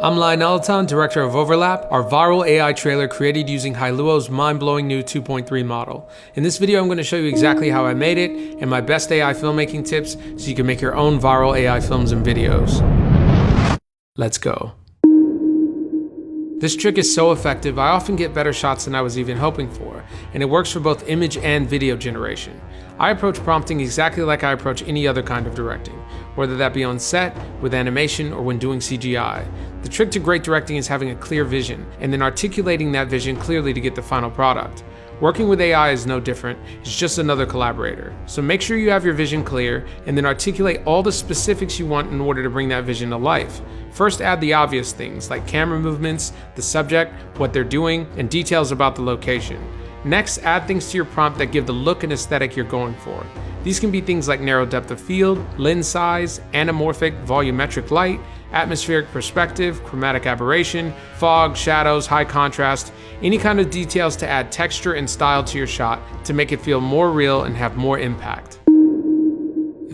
I'm Lionel, director of Overlap, our viral AI trailer created using Hailuo's mind-blowing new 2.3 model. In this video, I'm going to show you exactly how I made it and my best AI filmmaking tips so you can make your own viral AI films and videos. Let's go. This trick is so effective, I often get better shots than I was even hoping for, and it works for both image and video generation. I approach prompting exactly like I approach any other kind of directing, whether that be on set, with animation, or when doing CGI. The trick to great directing is having a clear vision, and then articulating that vision clearly to get the final product. Working with AI is no different, it's just another collaborator. So make sure you have your vision clear, and then articulate all the specifics you want in order to bring that vision to life. First, add the obvious things, like camera movements, the subject, what they're doing, and details about the location. Next, add things to your prompt that give the look and aesthetic you're going for. These can be things like narrow depth of field, lens size, anamorphic, volumetric light, atmospheric perspective, chromatic aberration, fog, shadows, high contrast, any kind of details to add texture and style to your shot to make it feel more real and have more impact.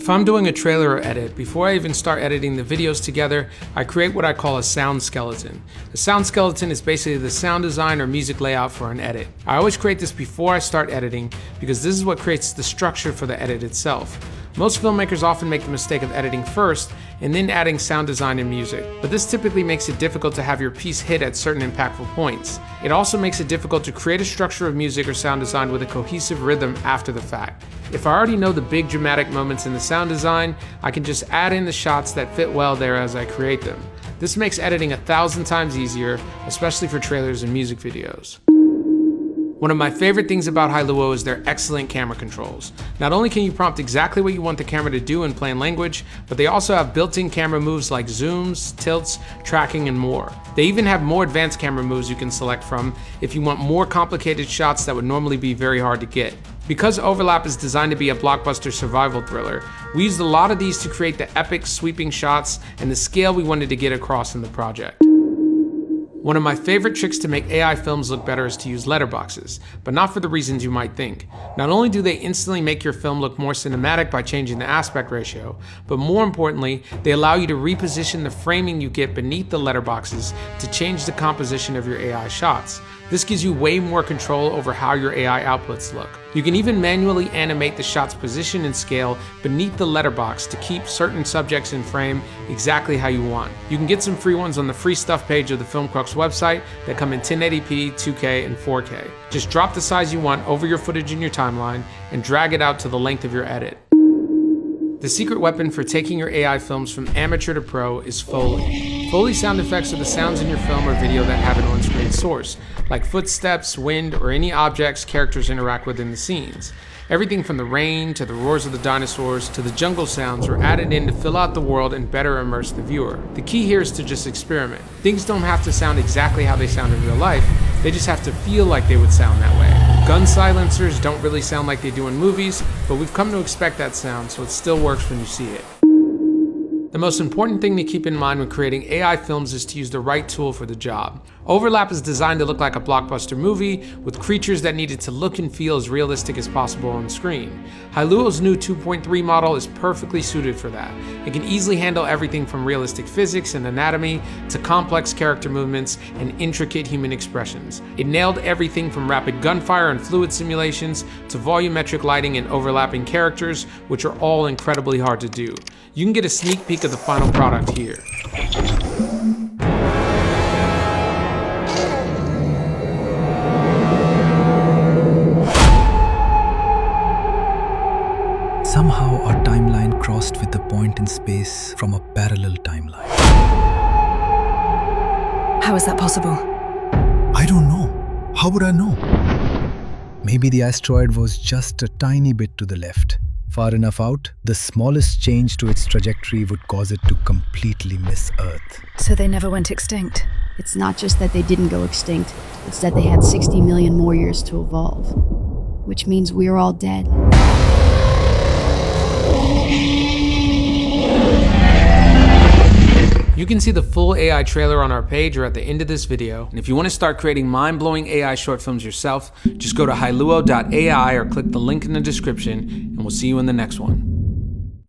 If I'm doing a trailer or edit, before I even start editing the videos together, I create what I call a sound skeleton. A sound skeleton is basically the sound design or music layout for an edit. I always create this before I start editing because this is what creates the structure for the edit itself. Most filmmakers often make the mistake of editing first and then adding sound design and music, but this typically makes it difficult to have your piece hit at certain impactful points. It also makes it difficult to create a structure of music or sound design with a cohesive rhythm after the fact. If I already know the big dramatic moments in the sound design, I can just add in the shots that fit well there as I create them. This makes editing 1,000 times easier, especially for trailers and music videos. One of my favorite things about Hailuo is their excellent camera controls. Not only can you prompt exactly what you want the camera to do in plain language, but they also have built-in camera moves like zooms, tilts, tracking, and more. They even have more advanced camera moves you can select from if you want more complicated shots that would normally be very hard to get. Because Overlap is designed to be a blockbuster survival thriller, we used a lot of these to create the epic sweeping shots and the scale we wanted to get across in the project. One of my favorite tricks to make AI films look better is to use letterboxes, but not for the reasons you might think. Not only do they instantly make your film look more cinematic by changing the aspect ratio, but more importantly, they allow you to reposition the framing you get beneath the letterboxes to change the composition of your AI shots. This gives you way more control over how your AI outputs look. You can even manually animate the shot's position and scale beneath the letterbox to keep certain subjects in frame exactly how you want. You can get some free ones on the free stuff page of the Film Crux website that come in 1080p, 2K, and 4K. Just drop the size you want over your footage in your timeline and drag it out to the length of your edit. The secret weapon for taking your AI films from amateur to pro is Foley. Foley sound effects are the sounds in your film or video that have an on-screen source, like footsteps, wind, or any objects characters interact with in the scenes. Everything from the rain, to the roars of the dinosaurs, to the jungle sounds are added in to fill out the world and better immerse the viewer. The key here is to just experiment. Things don't have to sound exactly how they sound in real life, they just have to feel like they would sound that way. Gun silencers don't really sound like they do in movies, but we've come to expect that sound, so it still works when you see it. The most important thing to keep in mind when creating AI films is to use the right tool for the job. Overlap is designed to look like a blockbuster movie with creatures that needed to look and feel as realistic as possible on screen. Hailuo's new 2.3 model is perfectly suited for that. It can easily handle everything from realistic physics and anatomy to complex character movements and intricate human expressions. It nailed everything from rapid gunfire and fluid simulations to volumetric lighting and overlapping characters, which are all incredibly hard to do. You can get a sneak peek of the final product here. Somehow our timeline crossed with a point in space from a parallel timeline. How is that possible? I don't know. How would I know? Maybe the asteroid was just a tiny bit to the left. Far enough out, the smallest change to its trajectory would cause it to completely miss Earth. So they never went extinct? It's not just that they didn't go extinct, it's that they had 60 million more years to evolve. Which means we're all dead. You can see the full AI trailer on our page or at the end of this video. And if you want to start creating mind-blowing AI short films yourself, just go to hailuo.ai or click the link in the description, and we'll see you in the next one.